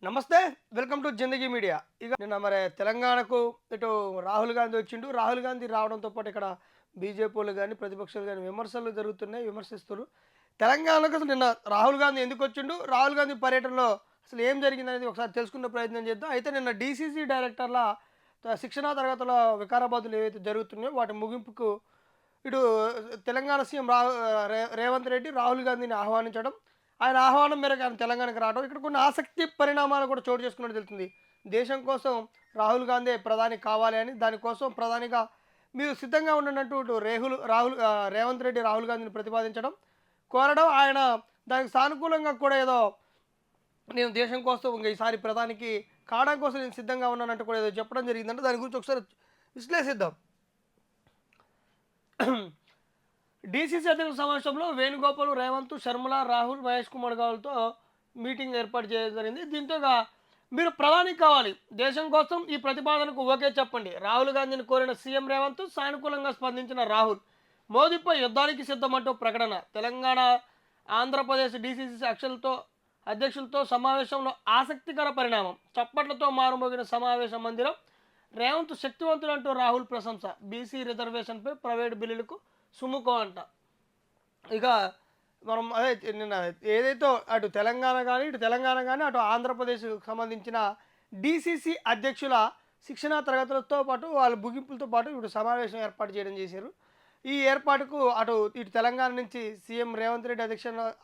నమస్తే. Welcome to Zindagi media. ఇక నిన్న మరి తెలంగాణకు ఇటు రాహుల్ గాంధీ వచ్చిండు. రాహుల్ గాంధీ రావడంతో పాటు ఇక్కడ బీజేపీలు గాని, ప్రతిపక్షాలు గాని విమర్శలు జరుగుతున్నాయి. విమర్శిస్తుర్రు. తెలంగాణకు అసలు నిన్న రాహుల్ గాంధీ ఎందుకొచ్చిండు? రాహుల్ గాంధీ పర్యటనలో అసలు ఏం జరిగిందనేది ఒకసారి తెలుసుకునే ప్రయత్నం చేద్దాం. అయితే నిన్న డీసీసీ డైరెక్టర్ల శిక్షణా తరగతుల వికారాబాద్‌లో ఏవైతే జరుగుతున్నాయో వాటి ముగింపుకు ఇటు తెలంగాణ సీఎం రేవంత్ రెడ్డి రాహుల్ గాంధీని ఆహ్వానించడం, ఆయన ఆహ్వానం మేరకు ఆయన తెలంగాణకు రావడం, ఇక్కడ కొన్ని ఆసక్తి పరిణామాలు కూడా చోటు చేసుకున్నట్టు తెలుస్తుంది. దేశం కోసం రాహుల్ గాంధీ ప్రధాని కావాలి అని, దానికోసం ప్రధానిగా మీరు సిద్ధంగా ఉండండంటూ ఇటు రేవంత్ రెడ్డి రాహుల్ గాంధీని ప్రతిపాదించడం, కోరడం, ఆయన దానికి సానుకూలంగా కూడా ఏదో నేను దేశం కోసం ఇంక ఈసారి ప్రధానికి కావడం కోసం నేను సిద్ధంగా ఉన్నానంటూ కూడా ఏదో చెప్పడం జరిగిందంటే దాని గురించి ఒకసారి విశ్లేషిద్దాం. డీసీసీ అధ్యక్షుల సమావేశంలో వేణుగోపాల్, రేవంత్, శర్మిల, రాహుల్, మహేష్ కుమార్ గౌడ్‌లతో మీటింగ్ ఏర్పాటు చేయడం జరిగింది. దీంతో మీరు ప్రధాని కావాలి, దేశం కోసం ఈ ప్రతిపాదనకు ఓకే చెప్పండి. రాహుల్ గాంధీని కోరిన సీఎం రేవంత్, సానుకూలంగా స్పందించిన రాహుల్, మోదీపై యుద్ధానికి సిద్ధమంటూ ప్రకటన. తెలంగాణ, ఆంధ్రప్రదేశ్ డీసీసీ అధ్యక్షులతో సమావేశంలో ఆసక్తికర పరిణామం. చప్పట్లతో మారుమోగిన సమావేశ మందిరం. రేవంత్ శక్తివంతుడంటూ రాహుల్ ప్రశంస. బీసీ రిజర్వేషన్పై ప్రైవేటు బిల్లులకు సుముఖం అంట. ఇక మనం అదే నిన్న ఏదైతే అటు తెలంగాణ కానీ అటు ఆంధ్రప్రదేశ్కు సంబంధించిన డీసీసీ అధ్యక్షుల శిక్షణా తరగతులతో పాటు వాళ్ళ ముగింపులతో పాటు ఇప్పుడు సమావేశం ఏర్పాటు చేయడం చేశారు. ఈ ఏర్పాటుకు ఇటు తెలంగాణ నుంచి సీఎం రేవంత్ రెడ్డి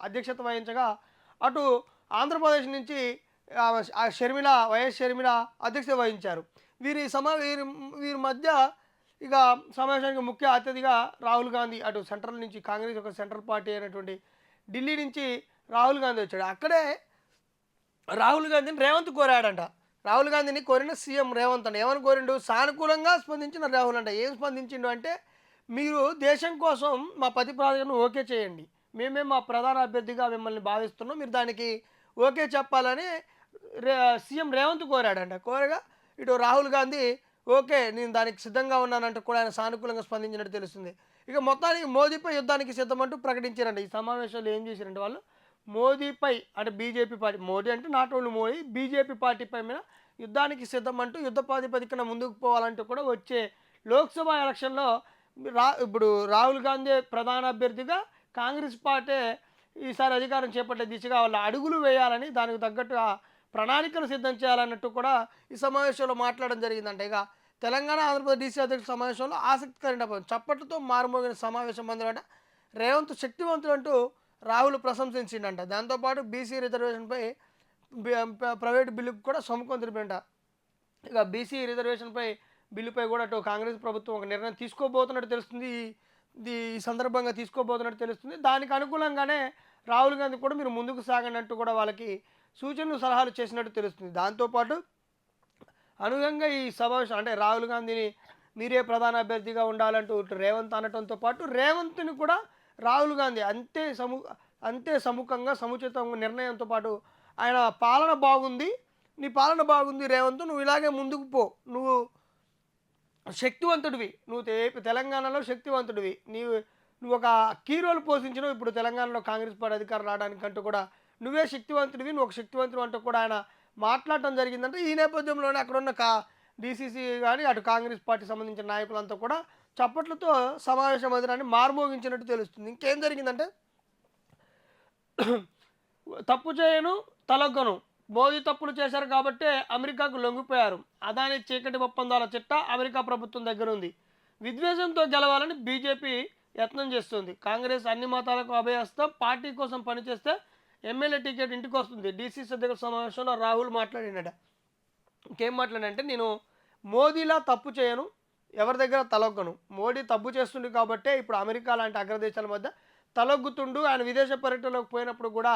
అధ్యక్షత వహించగా, అటు ఆంధ్రప్రదేశ్ నుంచి వైఎస్ షర్మిల అధ్యక్షత వహించారు. వీరి మధ్య ఇక సమావేశానికి ముఖ్య అతిథిగా రాహుల్ గాంధీ అటు సెంట్రల్ నుంచి కాంగ్రెస్ ఒక సెంట్రల్ పార్టీ అయినటువంటి ఢిల్లీ నుంచి రాహుల్ గాంధీ వచ్చాడు. అక్కడే రాహుల్ గాంధీని రేవంత్ కోరాడంట. రాహుల్ గాంధీని కోరిన సీఎం రేవంత్ అంట. ఏమని కోరిండు? సానుకూలంగా స్పందించిన రాహుల్ అంట. ఏం స్పందించిండు అంటే, మీరు దేశం కోసం మా ప్రతిపాదనను ఓకే చేయండి, మేమే మా ప్రధాన అభ్యర్థిగా మిమ్మల్ని భావిస్తున్నాం, మీరు దానికి ఓకే చెప్పాలని సీఎం రేవంత్ కోరాడంట. కోరగా ఇటు రాహుల్ గాంధీ ఓకే నేను దానికి సిద్ధంగా ఉన్నానంటూ కూడా ఆయన సానుకూలంగా స్పందించినట్టు తెలుస్తుంది. ఇక మొత్తానికి మోదీపై యుద్ధానికి సిద్ధమంటూ ప్రకటించారంట. ఈ సమావేశంలో ఏం చేశారంటే వాళ్ళు మోదీపై అంటే బీజేపీ పార్టీ, మోదీ అంటే నాట్ ఓన్లీ మోదీ, బీజేపీ పార్టీపై మీద యుద్ధానికి సిద్ధమంటూ యుద్ధ ప్రాతిపదికన ముందుకు పోవాలంటూ కూడా వచ్చే లోక్సభ ఎలక్షన్లో ఇప్పుడు రాహుల్ గాంధీ ప్రధాన అభ్యర్థిగా కాంగ్రెస్ పార్టీ ఈసారి అధికారం చేపట్టే దిశగా వాళ్ళ అడుగులు వేయాలని, దానికి తగ్గట్టుగా ప్రణాళికలు సిద్ధం చేయాలన్నట్టు కూడా ఈ సమావేశంలో మాట్లాడడం జరిగిందంట. ఇక తెలంగాణ, ఆంధ్రప్రదేశ్ డీసీ అధ్యక్షుల సమావేశంలో ఆసక్తికరమైన చప్పట్లతో మారుమోగిన సమావేశం మందిరంట. రేవంత్ శక్తివంతుడు అంటూ రాహుల్ ప్రశంసించిండంట. దాంతోపాటు బీసీ రిజర్వేషన్పై ప్రైవేటు బిల్లుకు కూడా సముఖం తెలిపింట. ఇక బీసీ రిజర్వేషన్పై బిల్లుపై కూడా అటు కాంగ్రెస్ ప్రభుత్వం ఒక నిర్ణయం తీసుకోబోతున్నట్టు తెలుస్తుంది. ఈ సందర్భంగా తీసుకోబోతున్నట్టు తెలుస్తుంది. దానికి అనుకూలంగానే రాహుల్ గాంధీ కూడా మీరు ముందుకు సాగండి అంటూ కూడా వాళ్ళకి సూచనలు, సలహాలు చేసినట్టు తెలుస్తుంది. దాంతోపాటు అనుగుణంగా ఈ సమావేశం అంటే రాహుల్ గాంధీని మీరే ప్రధాన అభ్యర్థిగా ఉండాలంటూ రేవంత్ అనటంతో పాటు రేవంత్ని కూడా రాహుల్ గాంధీ అంతే సముఖంగా సముచితంగా నిర్ణయంతో పాటు ఆయన పాలన బాగుంది, నీ పాలన బాగుంది రేవంత్, నువ్వు ఇలాగే ముందుకు పో, నువ్వు శక్తివంతుడివి, నువ్వు తెలంగాణలో శక్తివంతుడివి, నువ్వు ఒక కీ రోల్ పోషించినవు ఇప్పుడు తెలంగాణలో కాంగ్రెస్ పార్టీ అధికారం రావడానికంటూ కూడా నువ్వే శక్తివంతుడివి, నువ్వు ఒక శక్తివంతుడు అంటూ కూడా ఆయన మాట్లాడటం జరిగిందంటే, ఈ నేపథ్యంలోనే అక్కడున్న డీసీసీ కానీ అటు కాంగ్రెస్ పార్టీ సంబంధించిన నాయకులంతా కూడా చప్పట్లతో సమావేశ మందిరాన్ని మార్మోగించినట్టు తెలుస్తుంది. ఇంకేం జరిగిందంటే, తప్పు చేయను తలొగ్గను, మోదీ తప్పులు చేశారు కాబట్టే అమెరికాకు లొంగిపోయారు, అదాని చీకటి ఒప్పందాల చిట్టా అమెరికా ప్రభుత్వం దగ్గర ఉంది, విద్వేషంతో గెలవాలని బీజేపీ యత్నం చేస్తుంది, కాంగ్రెస్ అన్ని మతాలకు అభయస్తం, పార్టీ కోసం పనిచేస్తే ఎమ్మెల్యే టికెట్ ఇంటికి వస్తుంది. డీసీసీ అధ్యక్షుల సమావేశంలో రాహుల్ మాట్లాడినట. ఇంకేం మాట్లాడంటే, నేను మోదీలా తప్పు చేయను, ఎవరి దగ్గర తలొగ్గను, మోడీ తప్పు చేస్తుండు కాబట్టే ఇప్పుడు అమెరికా లాంటి అగ్రదేశాల మధ్య తలొగ్గుతుండు, ఆయన విదేశ పర్యటనలోకి పోయినప్పుడు కూడా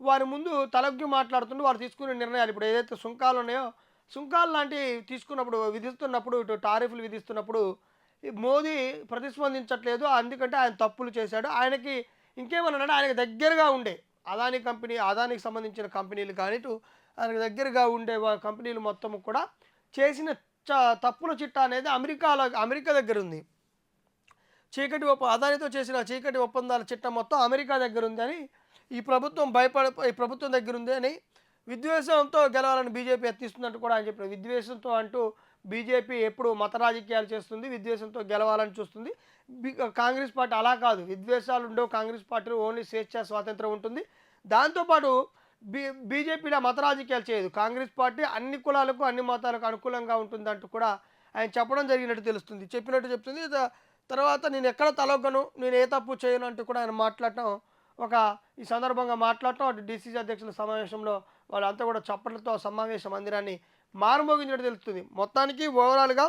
వారి ముందు తలొగ్గి మాట్లాడుతుండు, వారు తీసుకునే నిర్ణయాలు ఇప్పుడు ఏదైతే సుంకాలు ఉన్నాయో సుంకాలు లాంటివి విధిస్తున్నప్పుడు ఇటు టారిఫ్లు విధిస్తున్నప్పుడు మోదీ ప్రతిస్పందించట్లేదు, అందుకంటే ఆయన తప్పులు చేశాడు. ఆయనకి ఇంకేమన్నాడంటే, ఆయనకి దగ్గరగా ఉండే అదానికి సంబంధించిన కంపెనీలు కానీ ఇటు ఆయనకు దగ్గరగా ఉండే కంపెనీలు మొత్తం కూడా చేసిన తప్పుల చిట్టా అనేది అమెరికా దగ్గర ఉంది. అదానితో చేసిన చీకటి ఒప్పందాల చిట్టా మొత్తం అమెరికా దగ్గర ఉందని, ఈ ప్రభుత్వం దగ్గర ఉంది అని విద్వేషంతో గెలవాలని బీజేపీ యత్నిస్తున్నట్టు కూడా ఆయన చెప్పారు. విద్వేషంతో అంటూ బీజేపీ ఎప్పుడు మత రాజకీయాలు చేస్తుంది, విద్వేషంతో గెలవాలని చూస్తుంది. కాంగ్రెస్ పార్టీ అలా కాదు. విద్వేషాలు ఉండవు కాంగ్రెస్ పార్టీలో. ఓన్లీ స్వేచ్ఛ, స్వాతంత్రం ఉంటుంది. దాంతోపాటు బీ బీజేపీలో మత రాజకీయాలు చేయదు. కాంగ్రెస్ పార్టీ అన్ని కులాలకు, అన్ని మతాలకు అనుకూలంగా ఉంటుందంటూ కూడా ఆయన చెప్పడం జరిగినట్టు తెలుస్తుంది. చెప్పినట్టు చెప్తుంది. తర్వాత నేను ఎక్కడ తలొగ్గను, నేను ఏ తప్పు చేయను అంటూ కూడా ఆయన మాట్లాడటం, ఒక ఈ సందర్భంగా మాట్లాడటం, అటు డీసీసీ అధ్యక్షుల సమావేశంలో వాళ్ళంతా కూడా చప్పట్లతో సమావేశ మందిరాన్ని మారుమోగించినట్టు తెలుస్తుంది. మొత్తానికి ఓవరాల్గా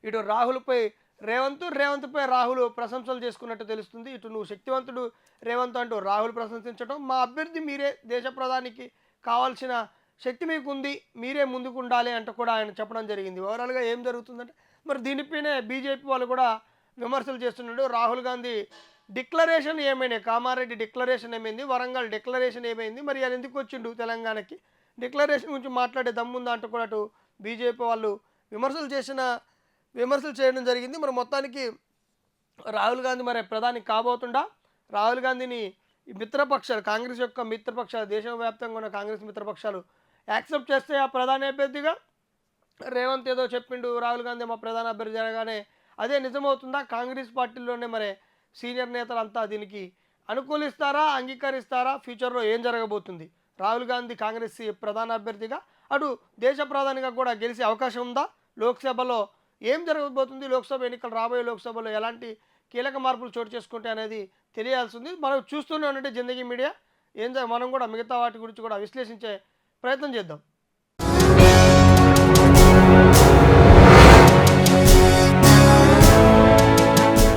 ఇటు రాహుల్పై రేవంత్పై రాహుల్ ప్రశంసలు చేసుకున్నట్టు తెలుస్తుంది. ఇటు నువ్వు శక్తివంతుడు రేవంత్ అంటూ రాహుల్ ప్రశంసించడం, మా అభ్యర్థి మీరే, దేశ ప్రధానికి కావాల్సిన శక్తి మీకుంది, మీరే ముందుకు ఉండాలి అంటూ కూడా ఆయన చెప్పడం జరిగింది. ఓవరాల్గా ఏం జరుగుతుందంటే మరి దీనిపైనే బీజేపీ వాళ్ళు కూడా విమర్శలు చేస్తున్నాడు. రాహుల్ గాంధీ డిక్లరేషన్ ఏమైనాయి, కామారెడ్డి డిక్లరేషన్ ఏమైంది, వరంగల్ డిక్లరేషన్ ఏమైంది, మరి ఆయన ఎందుకు వచ్చిండు తెలంగాణకి, డిక్లరేషన్ గురించి మాట్లాడే దమ్ముందా అంటూ కూడా అటు బీజేపీ వాళ్ళు విమర్శలు చేయడం జరిగింది. మరి మొత్తానికి రాహుల్ గాంధీ మరి ప్రధాని కాబోతుండా, రాహుల్ గాంధీని ఈ మిత్రపక్షాలు, కాంగ్రెస్ యొక్క మిత్రపక్షాలు, దేశవ్యాప్తంగా ఉన్న కాంగ్రెస్ మిత్రపక్షాలు యాక్సెప్ట్ చేస్తే ఆ ప్రధాని అభ్యర్థిగా రేవంత్ ఏదో చెప్పిండు రాహుల్ గాంధీ మా ప్రధాన అభ్యర్థి అనగానే అదే నిజమవుతుందా? కాంగ్రెస్ పార్టీలోనే మరి సీనియర్ నేతలంతా దీనికి అనుకూలిస్తారా, అంగీకరిస్తారా? ఫ్యూచర్లో ఏం జరగబోతుంది? రాహుల్ గాంధీ కాంగ్రెస్ ప్రధాన అభ్యర్థిగా, అటు దేశ ప్రధానిగా కూడా గెలిచే అవకాశం ఉందా? లోక్సభలో ఏం జరగబోతుంది? లోక్సభ ఎన్నికలు, రాబోయే లోక్సభలో ఎలాంటి కీలక మార్పులు చోటు చేసుకుంటే అనేది తెలియాల్సి ఉంది. మనం చూస్తూనే ఉన్నట్టు జిందగీ మీడియా మనం కూడా మిగతా వాటి గురించి కూడా విశ్లేషించే ప్రయత్నం చేద్దాం.